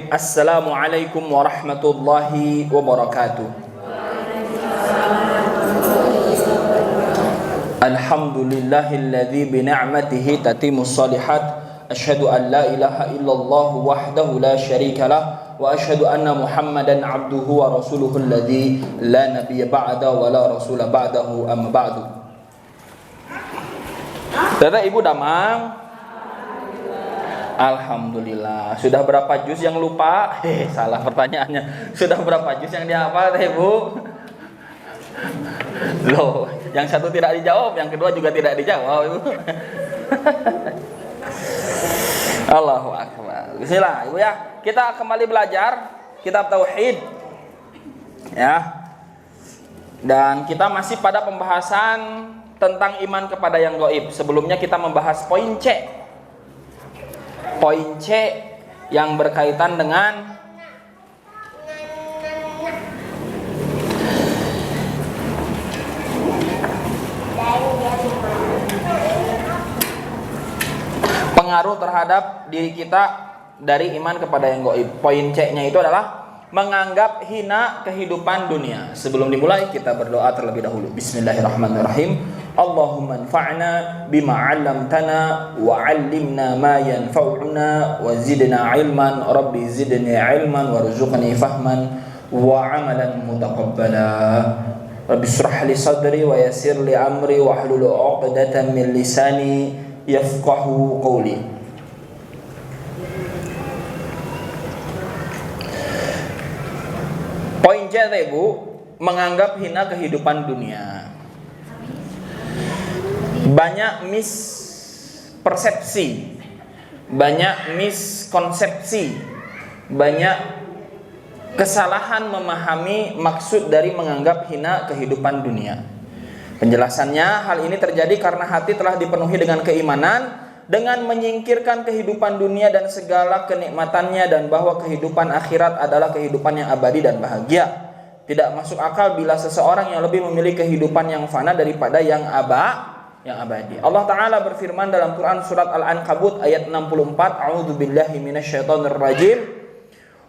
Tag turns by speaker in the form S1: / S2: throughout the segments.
S1: Assalamualaikum warahmatullahi wabarakatuh. Alhamdulillahilladzi bi ni'matihi tatimmus shalihat. Asyhadu an la ilaha illallah wahdahu la syarikalah wa asyhadu anna Muhammadan abduhu wa rasuluhu alladzi la nabiyya ba'da wa la rasula ba'dahu amma ba'du. Bapak Ibu Damang, alhamdulillah. Sudah berapa juz yang lupa? Salah pertanyaannya. Sudah berapa juz yang dihafal, Ibu? Loh, yang satu tidak dijawab, yang kedua juga tidak dijawab, Ibu. Allahu akbar. Bismillah, Ibu ya. Kita kembali belajar kitab tauhid. Ya. Dan kita masih pada pembahasan tentang iman kepada yang gaib. Sebelumnya kita membahas poin C. Poin C yang berkaitan dengan pengaruh terhadap diri kita dari iman kepada yang gaib. Poin C-nya itu adalah menganggap hina kehidupan dunia. Sebelum dimulai kita berdoa terlebih dahulu. Bismillahirrahmanirrahim. Allahumma anfa'na bima 'allamtana wa 'allimna ma yanfa'una wa zidna 'ilman. Rabbi zidni 'ilman warzuqni fahman wa 'amalan mutaqabbala. Rabbi shrah li sadri wa yassir li amri wa hlul 'uqdatam min lisani yafqahu qawli. Poin C, Ibu, menganggap hina kehidupan dunia. Banyak mispersepsi, banyak miskonsepsi, banyak kesalahan memahami maksud dari menganggap hina kehidupan dunia. Penjelasannya, hal ini terjadi karena hati telah dipenuhi dengan keimanan, dengan menyingkirkan kehidupan dunia dan segala kenikmatannya, dan bahwa kehidupan akhirat adalah kehidupan yang abadi dan bahagia. Tidak masuk akal bila seseorang yang lebih memilih kehidupan yang fana daripada yang abadi. Allah Ta'ala berfirman dalam Quran surat Al-Ankabut ayat 64, A'udzubillahi minasyaitonirrajim.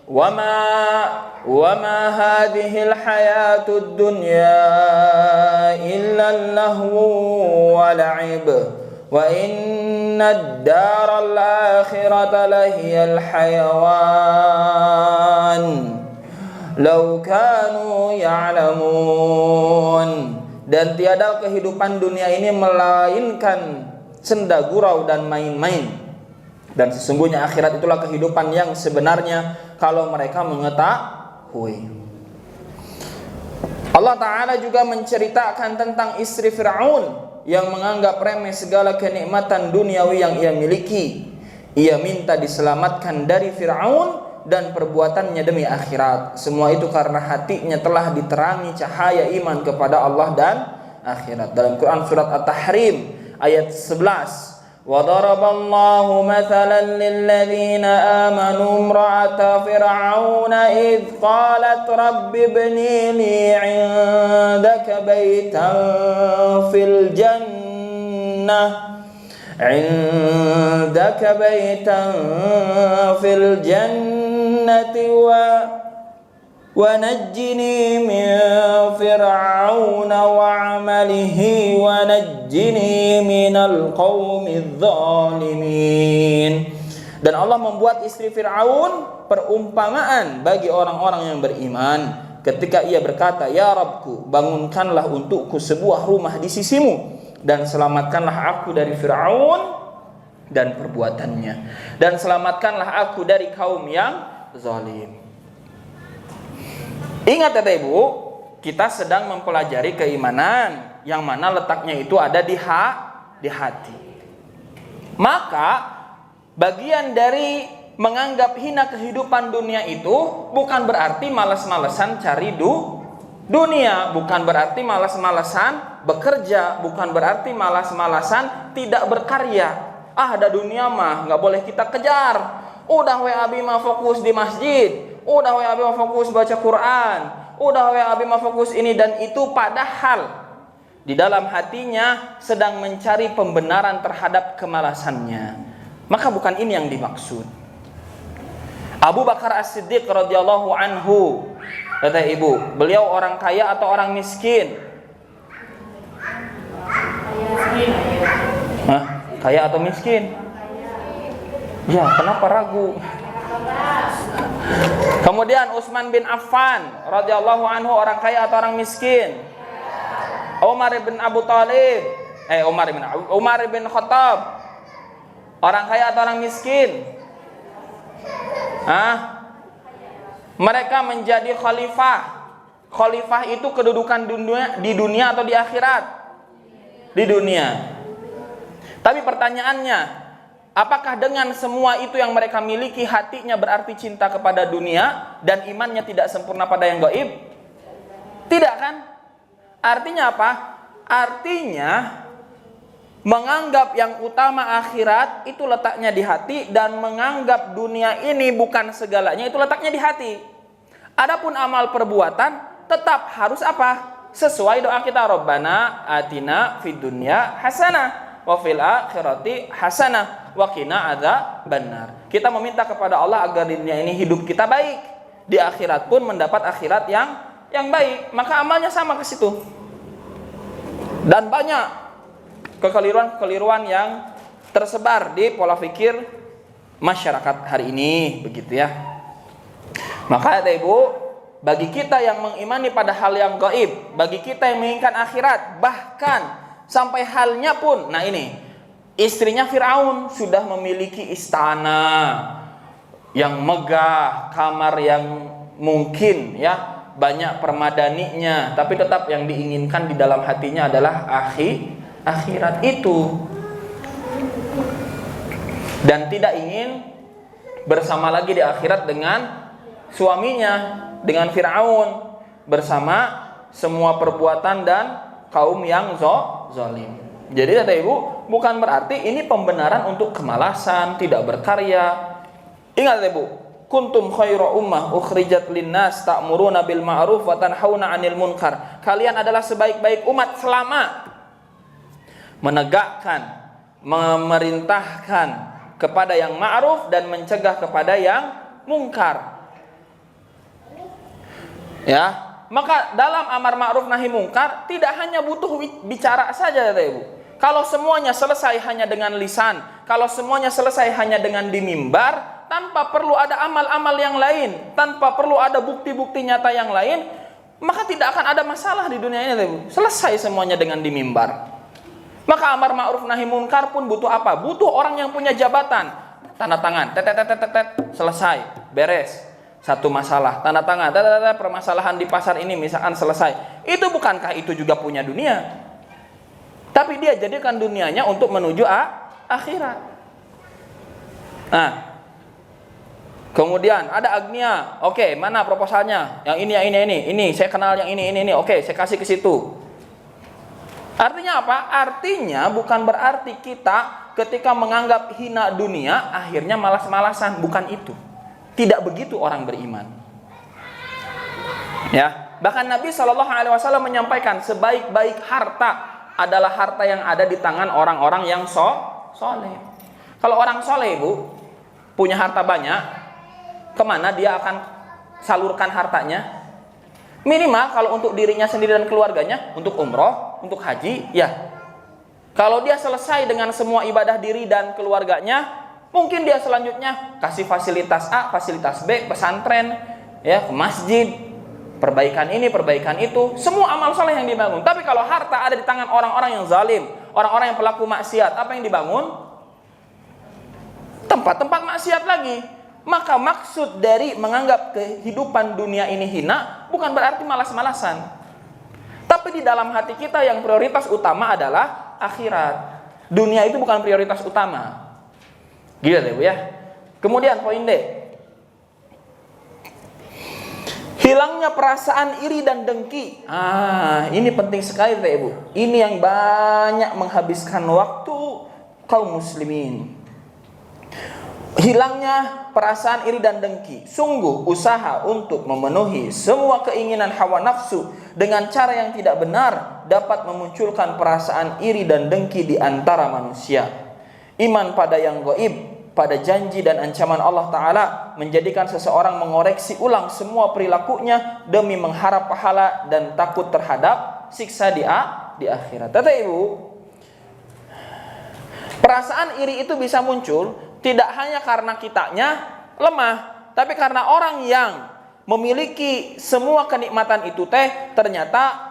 S1: وما هذه الحياة الدنيا إلا اللهو ولعب وإن الدار الآخرة لهي الحيوان لو كانوا يعلمون. Dan tiada kehidupan dunia ini melainkan senda gurau dan main-main. Dan sesungguhnya akhirat itulah kehidupan yang sebenarnya kalau mereka mengetahui. Allah Ta'ala juga menceritakan tentang istri Fir'aun yang menganggap remeh segala kenikmatan duniawi yang ia miliki. Ia minta diselamatkan dari Fir'aun dan perbuatannya demi akhirat. Semua itu karena hatinya telah diterangi cahaya iman kepada Allah dan akhirat. Dalam Quran surat At-Tahrim ayat 11, وَضَرَبَ اللَّهُ مَثَلًا لِلَّذِينَ آمَنُوا امْرَأَتَ فِرْعَوْنَ إِذْ قَالَتْ رَبِّ ابْنِ لِي عِندَكَ بَيْتًا فِي الْجَنَّةِ وَنَجِّنِي مِنْ فِرْعَوْنَ وَعَمَلِهِ وَنَجِّنِي مِنَ الْقَوْمِ الظَّالِمِينَ. Dan Allah membuat istri Fir'aun perumpamaan bagi orang-orang yang beriman ketika ia berkata, Ya Rabbku, bangunkanlah untukku sebuah rumah di sisimu dan selamatkanlah aku dari Fir'aun dan perbuatannya, dan selamatkanlah aku dari kaum yang zalim. Ingat ya Ibu, kita sedang mempelajari keimanan yang mana letaknya itu ada di hati. Maka bagian dari menganggap hina kehidupan dunia itu bukan berarti malas-malesan cari dunia, bukan berarti malas-malesan bekerja, bukan berarti malas-malesan tidak berkarya. Ada dunia mah nggak boleh kita kejar. Udah WAB mah fokus di masjid. Udah WAB mah fokus baca Quran, udah WAB mah fokus ini dan itu, padahal di dalam hatinya sedang mencari pembenaran terhadap kemalasannya. Maka bukan ini yang dimaksud. Abu Bakar As-Siddiq radhiyallahu anhu, kata ibu, beliau orang kaya atau orang miskin? Hah? Kaya atau miskin? Ya, kenapa ragu? Kemudian Utsman bin Affan radhiyallahu anhu, orang kaya atau orang miskin? Umar bin Abu Thalib, Umar bin Khattab, orang kaya atau orang miskin? Mereka menjadi khalifah. Khalifah itu kedudukan di dunia atau di akhirat? Di dunia. Tapi pertanyaannya, apakah dengan semua itu yang mereka miliki, hatinya berarti cinta kepada dunia dan imannya tidak sempurna pada yang gaib? Tidak kan? Artinya apa? Artinya menganggap yang utama akhirat itu letaknya di hati, dan menganggap dunia ini bukan segalanya itu letaknya di hati. Adapun amal perbuatan tetap harus apa? Sesuai doa kita, Rabbana atina fid dunya hasanah wa fil akhirati hasanah wa qina adzabannar. Kita meminta kepada Allah agar di dunia ini hidup kita baik, di akhirat pun mendapat akhirat yang baik. Maka amalnya sama ke situ. Dan banyak kekeliruan-kekeliruan yang tersebar di pola pikir masyarakat hari ini, begitu ya. Maka ya Ibu, bagi kita yang mengimani pada hal yang gaib, bagi kita yang menginginkan akhirat, bahkan sampai halnya pun, nah ini, istrinya Firaun sudah memiliki istana yang megah, kamar yang mungkin ya banyak permadaninya, tapi tetap yang diinginkan di dalam hatinya adalah akhirat itu, dan tidak ingin bersama lagi di akhirat dengan suaminya, dengan Firaun, bersama semua perbuatan dan kaum yang zalim. Jadi kata ibu, bukan berarti ini pembenaran untuk kemalasan, tidak berkarya. Ingat ibu, kuntum khairu ummah ukhrijat linnas ta'muruna bil ma'ruf wa tanhauna 'anil munkar. Kalian adalah sebaik-baik umat selama menegakkan, memerintahkan kepada yang ma'ruf dan mencegah kepada yang mungkar. Ya, maka dalam amar ma'ruf nahi mungkar tidak hanya butuh bicara saja, ya Ibu. Kalau semuanya selesai hanya dengan lisan, kalau semuanya selesai hanya dengan di mimbar, tanpa perlu ada amal-amal yang lain, tanpa perlu ada bukti-bukti nyata yang lain, maka tidak akan ada masalah di dunia ini, Ibu. Selesai semuanya dengan di mimbar. Maka amar ma'ruf nahi munkar pun butuh apa? Butuh orang yang punya jabatan. Tanda tangan, selesai, beres. Satu masalah, tanda tangan, permasalahan di pasar ini misalkan selesai. Itu bukankah itu juga punya dunia? Tapi dia jadikan dunianya untuk menuju akhirat. Nah, kemudian ada Agnia. Oke, mana proposalnya? Yang ini. Saya kenal yang ini. Oke, saya kasih ke situ. Artinya apa? Artinya bukan berarti kita ketika menganggap hina dunia akhirnya malas-malasan, bukan itu. Tidak begitu orang beriman. Ya, bahkan Nabi SAW menyampaikan sebaik-baik harta adalah harta yang ada di tangan orang-orang yang soleh. Kalau orang soleh, Ibu, punya harta banyak, kemana dia akan salurkan hartanya? Minimal kalau untuk dirinya sendiri dan keluarganya, untuk umroh, untuk haji, ya. Kalau dia selesai dengan semua ibadah diri dan keluarganya, mungkin dia selanjutnya kasih fasilitas A, fasilitas B, pesantren, ya, ke masjid, perbaikan ini, perbaikan itu, semua amal soleh yang dibangun. Tapi kalau harta ada di tangan orang-orang yang zalim, orang-orang yang pelaku maksiat, apa yang dibangun? Tempat-tempat maksiat lagi. Maka maksud dari menganggap kehidupan dunia ini hina bukan berarti malas-malasan. Tapi di dalam hati kita yang prioritas utama adalah akhirat. Dunia itu bukan prioritas utama. Gitu deh, Bu ya. Kemudian poin D. Hilangnya perasaan iri dan dengki. Ini penting sekali deh, Bu. Ini yang banyak menghabiskan waktu kaum muslimin. Hilangnya perasaan iri dan dengki. Sungguh usaha untuk memenuhi semua keinginan hawa nafsu dengan cara yang tidak benar dapat memunculkan perasaan iri dan dengki di antara manusia. Iman pada yang gaib pada janji dan ancaman Allah Ta'ala, menjadikan seseorang mengoreksi ulang semua perilakunya demi mengharap pahala dan takut terhadap siksa di akhirat. Tata Ibu, perasaan iri itu bisa muncul tidak hanya karena kitanya lemah, tapi karena orang yang memiliki semua kenikmatan itu ternyata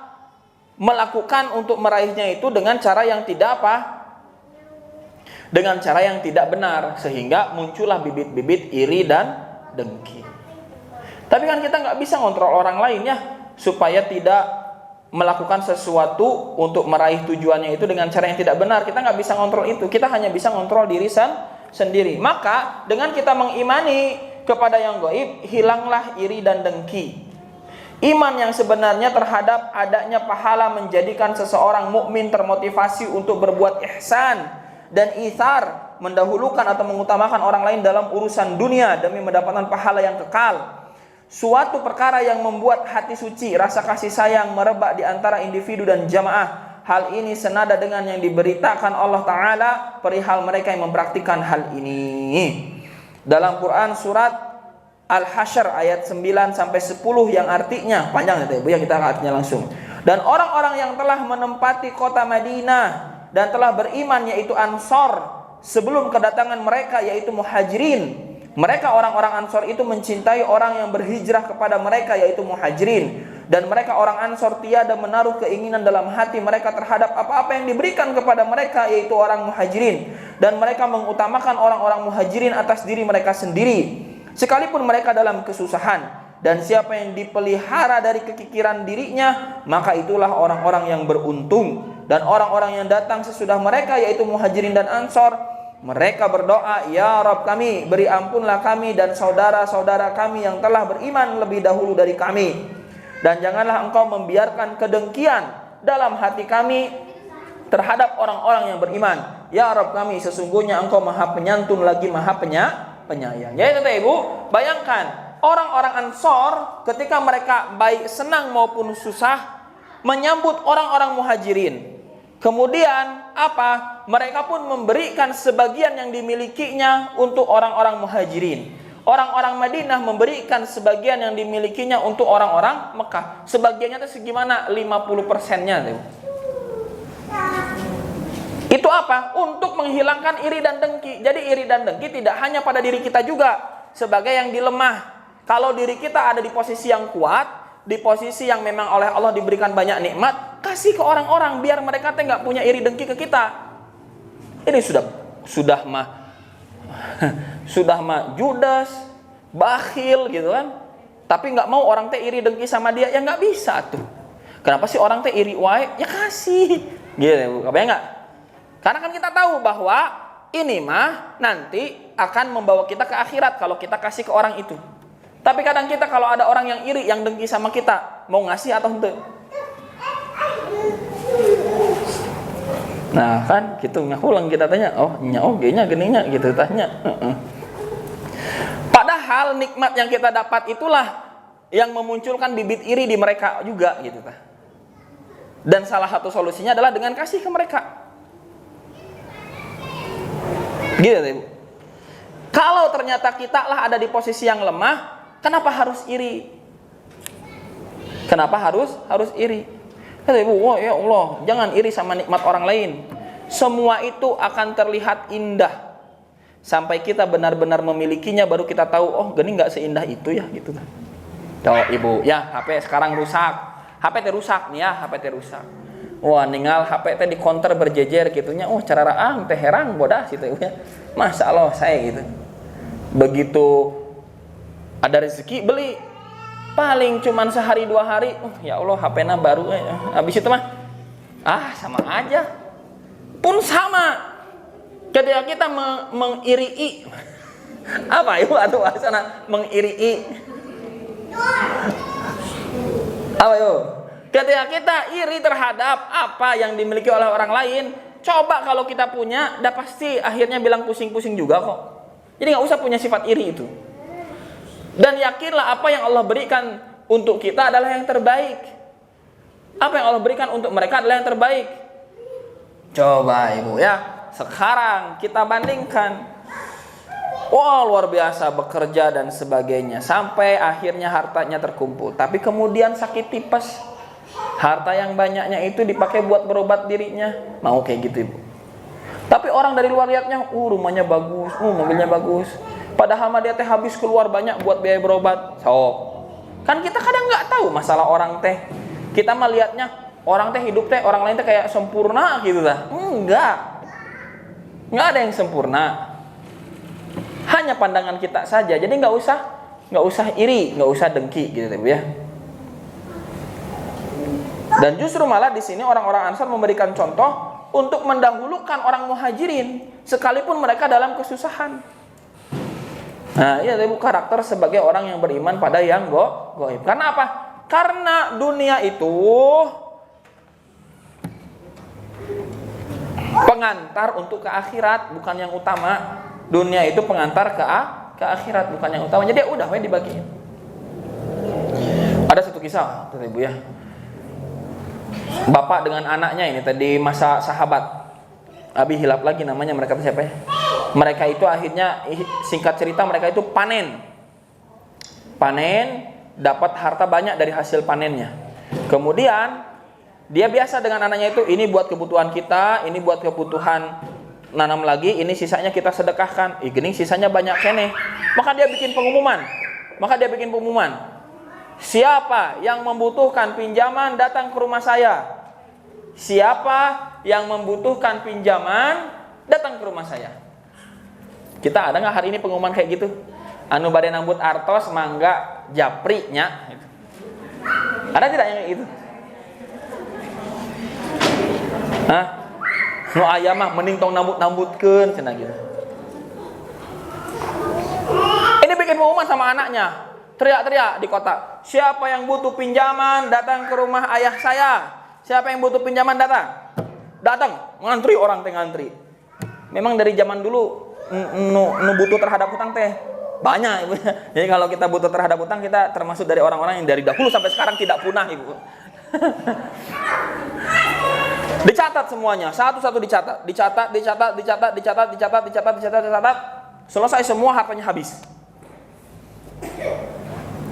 S1: melakukan untuk meraihnya itu dengan cara yang tidak dengan cara yang tidak benar, sehingga muncullah bibit-bibit iri dan dengki. Tapi kan kita nggak bisa ngontrol orang lain ya, supaya tidak melakukan sesuatu untuk meraih tujuannya itu dengan cara yang tidak benar. Kita nggak bisa ngontrol itu, kita hanya bisa ngontrol diri sendiri. Maka dengan kita mengimani kepada yang gaib, hilanglah iri dan dengki. Iman yang sebenarnya terhadap adanya pahala menjadikan seseorang mukmin termotivasi untuk berbuat ihsan dan itsar, mendahulukan atau mengutamakan orang lain dalam urusan dunia demi mendapatkan pahala yang kekal. Suatu perkara yang membuat hati suci, rasa kasih sayang merebak di antara individu dan jamaah. Hal ini senada dengan yang diberitakan Allah Ta'ala perihal mereka yang mempraktikkan hal ini dalam Quran surat Al-Hasyr ayat 9-10 yang artinya panjang ya, kita artinya langsung. Dan orang-orang yang telah menempati kota Madinah dan telah beriman yaitu Ansor sebelum kedatangan mereka yaitu Muhajirin. Mereka orang-orang Ansor itu mencintai orang yang berhijrah kepada mereka yaitu Muhajirin, dan mereka orang Ansor tiada menaruh keinginan dalam hati mereka terhadap apa-apa yang diberikan kepada mereka yaitu orang Muhajirin, dan mereka mengutamakan orang-orang Muhajirin atas diri mereka sendiri sekalipun mereka dalam kesusahan. Dan siapa yang dipelihara dari kekikiran dirinya, maka itulah orang-orang yang beruntung. Dan orang-orang yang datang sesudah mereka yaitu Muhajirin dan Ansor, mereka berdoa, ya Rabb kami, beri ampunlah kami dan saudara-saudara kami yang telah beriman lebih dahulu dari kami, dan janganlah engkau membiarkan kedengkian dalam hati kami terhadap orang-orang yang beriman. Ya Rabb kami, sesungguhnya engkau maha penyantun lagi maha penyayang. Jadi Ibu, bayangkan orang-orang Ansor ketika mereka baik senang maupun susah menyambut orang-orang Muhajirin. Kemudian apa? Mereka pun memberikan sebagian yang dimilikinya untuk orang-orang Muhajirin. Orang-orang Madinah memberikan sebagian yang dimilikinya untuk orang-orang Mekah. Sebagiannya itu segimana? 50%-nya. Itu apa? Untuk menghilangkan iri dan dengki. Jadi iri dan dengki tidak hanya pada diri kita juga sebagai yang dilemah. Kalau diri kita ada di posisi yang kuat, di posisi yang memang oleh Allah diberikan banyak nikmat, kasih ke orang-orang biar mereka nggak punya iri dengki ke kita. Ini sudah mah judes, bakhil gitu kan. Tapi nggak mau orang iri dengki sama dia, ya nggak bisa tuh. Kenapa sih orang iri wae? Ya kasih, gitu. Kebayang nggak? Karena kan kita tahu bahwa ini mah nanti akan membawa kita ke akhirat kalau kita kasih ke orang itu. Tapi kadang kita kalau ada orang yang iri, yang dengki sama kita, mau ngasih atau enggak? Nah kan, gitu ngakulang kita tanya, nya geninya gitu tanya. Padahal nikmat yang kita dapat itulah yang memunculkan bibit iri di mereka juga gitu. Dan salah satu solusinya adalah dengan kasih ke mereka. Gitu Ibu. Kalau ternyata kita lah ada di posisi yang lemah, kenapa harus iri? Kenapa harus iri? Kata Ibu, wah ya Allah, jangan iri sama nikmat orang lain. Semua itu akan terlihat indah sampai kita benar-benar memilikinya, baru kita tahu, oh gini nggak seindah itu ya gitu. Tuh Ibu, ya HP sekarang rusak, HP teh rusak nih ya, HP teh rusak. Wah ninggal HP teh di counter berjejer gitunya, oh cara raang teh herang bodas gitu ya. Masya Allah saya gitu. Begitu ada rezeki beli, paling cuman sehari 2 hari, ya Allah HP-nya baru, habis itu mah sama aja. Pun sama ketika kita mengirii apa Ibu atau sana mengirii apa Ibu? Ketika kita iri terhadap apa yang dimiliki oleh orang lain, coba kalau kita punya, dah pasti akhirnya bilang pusing-pusing juga kok. Jadi nggak usah punya sifat iri itu. Dan yakinlah apa yang Allah berikan untuk kita adalah yang terbaik. Apa yang Allah berikan untuk mereka adalah yang terbaik. Coba Ibu ya, sekarang kita bandingkan Wah, luar biasa bekerja dan sebagainya sampai akhirnya hartanya terkumpul. Tapi kemudian sakit tipes. Harta yang banyaknya itu dipakai buat berobat dirinya. Mau kayak gitu, Ibu. Tapi orang dari luar lihatnya, rumahnya bagus, mobilnya bagus. Padahal mah dia teh habis keluar banyak buat biaya berobat. Kan kita kadang nggak tahu masalah orang teh. Kita mah lihatnya orang teh hidup teh, orang lain teh kayak sempurna gitu lah. Nggak ada yang sempurna. Hanya pandangan kita saja. Jadi nggak usah iri, nggak usah dengki gitu ya. Dan justru malah di sini orang-orang Ansar memberikan contoh untuk mendahulukan orang Muhajirin sekalipun mereka dalam kesusahan. Nah, iya Ibu, karakter sebagai orang yang beriman pada yang gaib. Karena apa? Karena dunia itu pengantar untuk ke akhirat, bukan yang utama. Dunia itu pengantar ke akhirat, bukan yang utama. Jadi udah dibagiin. Ada satu kisah, Ibu ya. Bapak dengan anaknya ini tadi masa sahabat. Abi hilap lagi namanya, mereka siapa ya? Mereka itu akhirnya, singkat cerita, mereka itu panen, dapat harta banyak dari hasil panennya. Kemudian dia biasa dengan anaknya itu, ini buat kebutuhan kita, ini buat kebutuhan nanam lagi, ini sisanya kita sedekahkan. Gini sisanya banyak kene. Maka dia bikin pengumuman. Siapa yang membutuhkan pinjaman datang ke rumah saya. Siapa yang membutuhkan pinjaman datang ke rumah saya. Kita ada nggak hari ini pengumuman kayak gitu? Anu bade nambut artos mangga japri nya. Ada tidak yang kayak gitu? Hah? Nu aya mah mending tong nambut-nambutkeun cenah gitu. Ini bikin pengumuman sama anaknya. Teriak-teriak di kota. Siapa yang butuh pinjaman datang ke rumah ayah saya. Siapa yang butuh pinjaman datang. Ngantri orang teh ngantri. Memang dari zaman dulu nu butuh terhadap hutang teh banyak, Ibu. Jadi kalau kita butuh terhadap hutang, kita termasuk dari orang-orang yang dari dahulu sampai sekarang tidak punah, Ibu. Dicatat semuanya, satu-satu dicatat. Selesai semua, hartanya habis.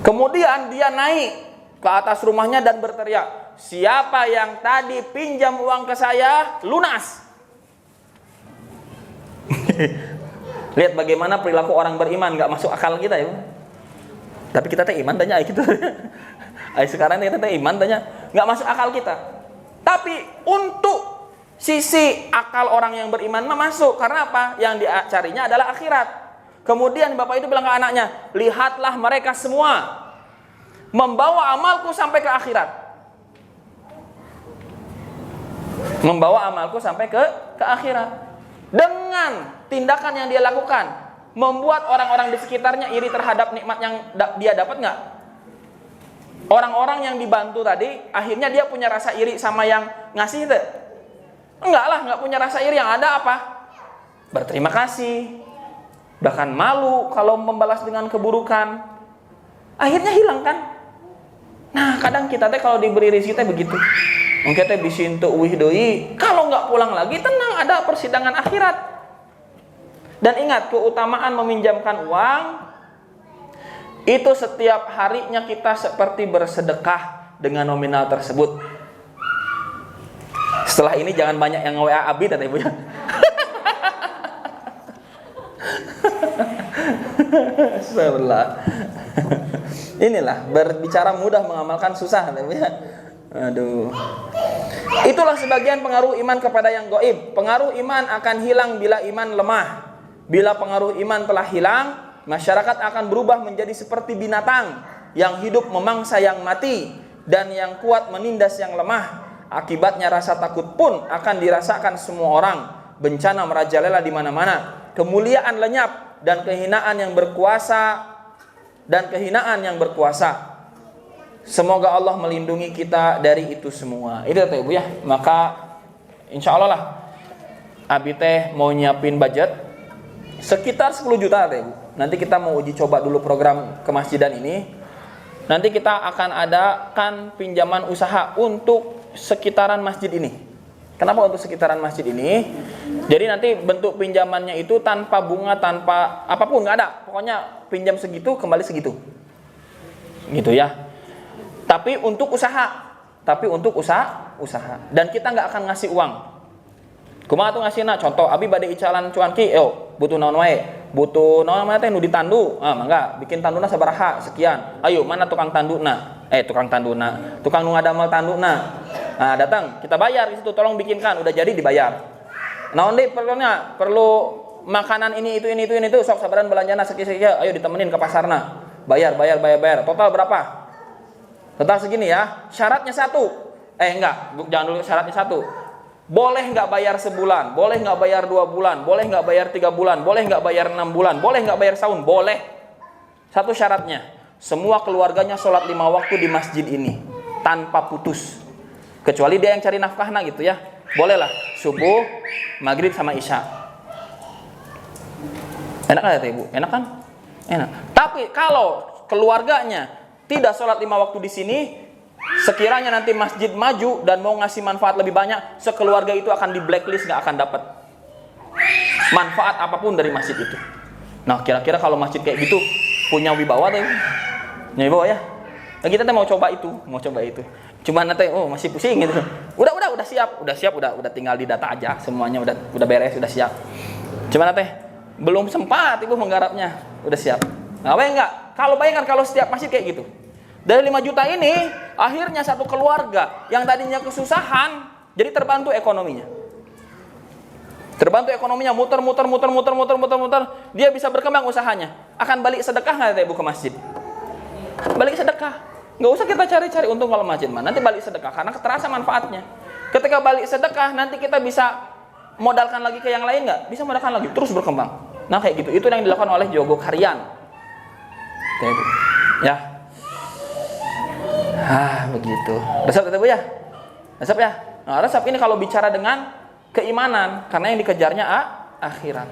S1: Kemudian dia naik ke atas rumahnya dan berteriak, siapa yang tadi pinjam uang ke saya, lunas. Lihat bagaimana perilaku orang beriman, nggak masuk akal kita ya. Tapi kita teh iman tanya gitu. Sekarang kita teh iman tanya, nggak masuk akal kita. Tapi untuk sisi akal orang yang beriman mah masuk. Karena apa? Yang dicarinya adalah akhirat. Kemudian bapak itu bilang ke anaknya, lihatlah mereka semua membawa amalku sampai ke akhirat. Membawa amalku sampai ke akhirat. Dengan tindakan yang dia lakukan, membuat orang-orang di sekitarnya iri terhadap nikmat yang dia dapat nggak? Orang-orang yang dibantu tadi, akhirnya dia punya rasa iri sama yang ngasih itu? Enggak lah, nggak punya rasa iri. Yang ada apa? Berterima kasih, bahkan malu kalau membalas dengan keburukan. Akhirnya hilang kan? Nah, kadang kita teh kalau diberi rezeki teh begitu. Mungkin teh bisin teu uwih deui, kalau nggak pulang lagi tenang, ada persidangan akhirat. Dan ingat, keutamaan meminjamkan uang itu setiap harinya kita seperti bersedekah dengan nominal tersebut. Setelah ini jangan banyak yang WA Abi tadi Ibu ya. Astagfirullah. Inilah berbicara mudah, mengamalkan susah Ibu ya. Aduh. Itulah sebagian pengaruh iman kepada yang gaib. Pengaruh iman akan hilang bila iman lemah. Bila pengaruh iman telah hilang, masyarakat akan berubah menjadi seperti binatang yang hidup memangsa yang mati dan yang kuat menindas yang lemah. Akibatnya rasa takut pun akan dirasakan semua orang. Bencana merajalela di mana-mana. Kemuliaan lenyap dan kehinaan yang berkuasa Semoga Allah melindungi kita dari itu semua. Itu teh Ibu ya. Maka insya Allah lah Abi teh mau nyiapin budget sekitar 10 juta teh Ibu. Nanti kita mau uji coba dulu program kemasjidan ini. Nanti kita akan adakan pinjaman usaha untuk sekitaran masjid ini. Kenapa untuk sekitaran masjid ini? Jadi nanti bentuk pinjamannya itu tanpa bunga, tanpa apapun, nggak ada. Pokoknya pinjam segitu, kembali segitu. Gitu ya. Tapi untuk usaha. Dan kita nggak akan ngasih uang. Kumaha tuh ngasih nak contoh, abi bade icalan cuanki, butuh naon wae. Butuh naon teh nu ditandu. Mangga bikin tanduna sabaraha sekian. Ayo, mana tukang tanduna? Tukang tanduna. Tukang nu ngadamel tanduna. Nah, datang, kita bayar di situ, tolong bikinkan, udah jadi dibayar. Naon deh perlunya? Perlu makanan ini itu sok sabaran belanjana sekian, ayo ditemenin ke pasarna. Bayar. Total berapa? Total segini ya. Syaratnya satu. Jangan dulu syaratnya satu. Boleh nggak bayar sebulan, boleh nggak bayar 2 bulan, boleh nggak bayar 3 bulan, boleh nggak bayar 6 bulan, boleh nggak bayar setahun, boleh. Satu syaratnya, semua keluarganya sholat 5 waktu di masjid ini tanpa putus. Kecuali dia yang cari nafkahna gitu ya. Bolehlah subuh, maghrib sama isya. Enak kan ya Ibu? Enak kan? Enak. Tapi kalau keluarganya tidak sholat 5 waktu di sini, sekiranya nanti masjid maju dan mau ngasih manfaat lebih banyak, sekeluarga itu akan di blacklist, nggak akan dapat manfaat apapun dari masjid itu. Nah, kira-kira kalau masjid kayak gitu punya wibawa tuh, punya wibawa ya. Nah, kita mau coba itu. Cuma nanti masih pusing gitu. Udah siap, udah tinggal di data aja, semuanya udah beres, udah siap. Cuma nanti belum sempat Ibu menggarapnya, udah siap. Nah, enggak? Kalau bayangkan kalau setiap masjid kayak gitu. Dari 5 juta ini, akhirnya satu keluarga yang tadinya kesusahan jadi terbantu ekonominya. Muter, dia bisa berkembang usahanya. Akan balik sedekah nggak Ibu ke masjid? Balik sedekah. Nggak usah kita cari-cari untung kalau masjid mah. Nanti balik sedekah karena terasa manfaatnya. Ketika balik sedekah, nanti kita bisa modalkan lagi ke yang lain nggak? Bisa modalkan lagi, terus berkembang. Nah kayak gitu. Itu yang dilakukan oleh Jogok Harian. Ya. Begitu. Resep itu Bu ya? Resep ya? Nah, resep ini kalau bicara dengan keimanan, karena yang dikejarnya akhirat.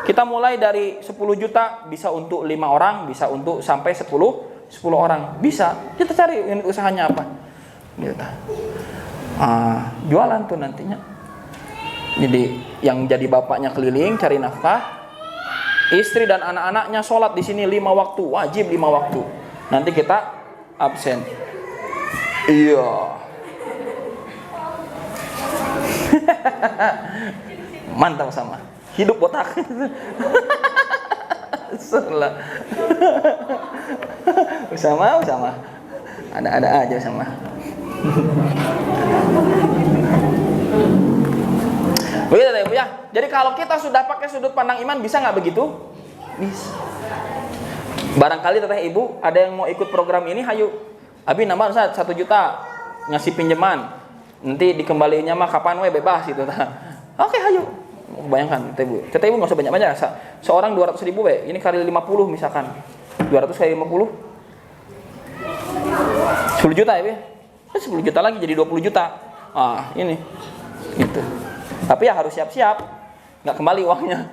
S1: Kita mulai dari 10 juta bisa untuk 5 orang, bisa untuk sampai 10 orang. Bisa. Kita cari unit usahanya apa. Gitu. Jualan tuh nantinya. Jadi yang jadi bapaknya keliling cari nafkah. Istri dan anak-anaknya sholat di sini 5 waktu, wajib 5 waktu. Nanti kita absen. Iya. Mantap sama. Hidup botak. Salah. Usama. Ada aja sama. Begitu ya Bu ya. Jadi kalau kita sudah pakai sudut pandang iman, bisa nggak begitu? Bisa. Barangkali teteh Ibu ada yang mau ikut program ini, hayu. Abi nambah 1 juta ngasih pinjaman. Nanti dikembaliinnya mah kapan bebas gitu. Oke, hayu. Bayangkan teteh Ibu nggak usah banyak-banyak. Seorang 200.000 ini kali 50 misalkan. 200 kali 50 10 juta ya, 10 juta lagi jadi 20 juta. Ini gitu. Tapi ya harus siap-siap, nggak kembali uangnya,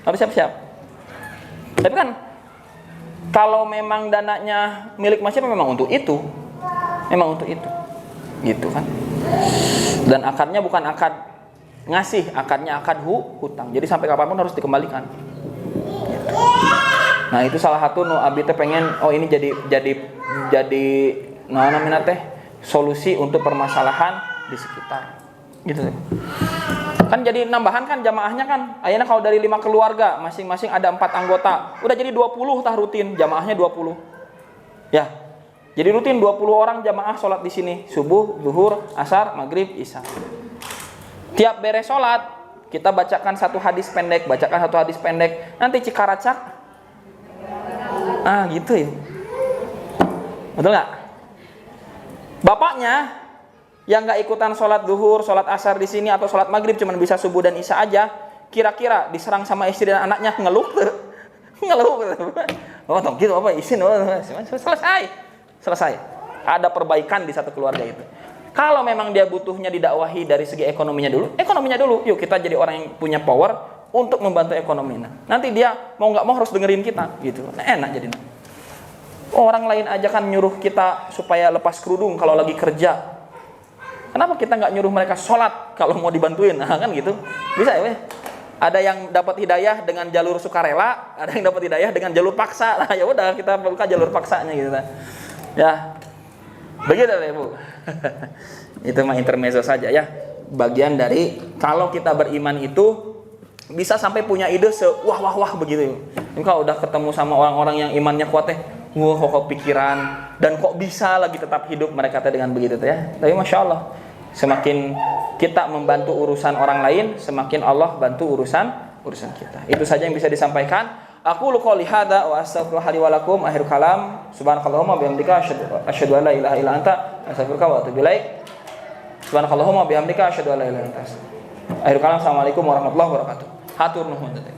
S1: harus siap-siap. Tapi kan kalau memang dananya milik masjid memang untuk itu, gitu kan. Dan akadnya bukan akad ngasih, akadnya akad hutang. Jadi sampai kapanpun harus dikembalikan. Gitu. Nah itu salah satu abi teh pengen ini jadi namanya teh solusi untuk permasalahan di sekitar. Gitu. Kan jadi nambahan kan jamaahnya kan. Ayeuna kalau dari 5 keluarga, masing-masing ada 4 anggota. Udah jadi 20 tah rutin, jamaahnya 20. Ya. Jadi rutin 20 orang jamaah sholat di sini, subuh, zuhur, asar, maghrib, isya. Tiap beres sholat, kita bacakan satu hadis pendek. Nanti cikaracak. Gitu ya. Betul nggak? Bapaknya yang nggak ikutan sholat zuhur, sholat asar di sini atau sholat maghrib cuma bisa subuh dan isya aja, kira-kira diserang sama istri dan anaknya ngeluh. Tong gitu apa isin? Selesai. Ada perbaikan di satu keluarga itu. Kalau memang dia butuhnya didakwahi dari segi ekonominya dulu. Yuk kita jadi orang yang punya power untuk membantu ekonominya. Nanti dia mau nggak mau harus dengerin kita, gitu. Enak jadinya. Orang lain aja kan nyuruh kita supaya lepas kerudung kalau lagi kerja. Kenapa kita nggak nyuruh mereka sholat kalau mau dibantuin? Nah, kan gitu. Bisa ya? Ada yang dapat hidayah dengan jalur sukarela, ada yang dapat hidayah dengan jalur paksa. Nah, ya udah kita buka jalur paksanya gitu. Ya. Begitu ya, Bu. Itu mah intermezzo saja ya. Bagian dari kalau kita beriman itu bisa sampai punya ide wah begitu. Ini kalau udah ketemu sama orang-orang yang imannya kuat wah kok pikiran dan kok bisa lagi tetap hidup mereka dengan begitu ya. Tapi masya Allah, semakin kita membantu urusan orang lain, semakin Allah bantu urusan kita. Itu saja yang bisa disampaikan. Aku qouli hadza wa astaghfirullaha li wa lakum. Akhir kalam, subhanakallahumma bihamdika asyhadu an la ilaha illa anta astaghfiruka wa atubu ilaik. Subhanakallahumma bihamdika asyhadu an la ilaha illa anta. Akhir kalam, assalamualaikum warahmatullahi wabarakatuh. Hatur nuhun.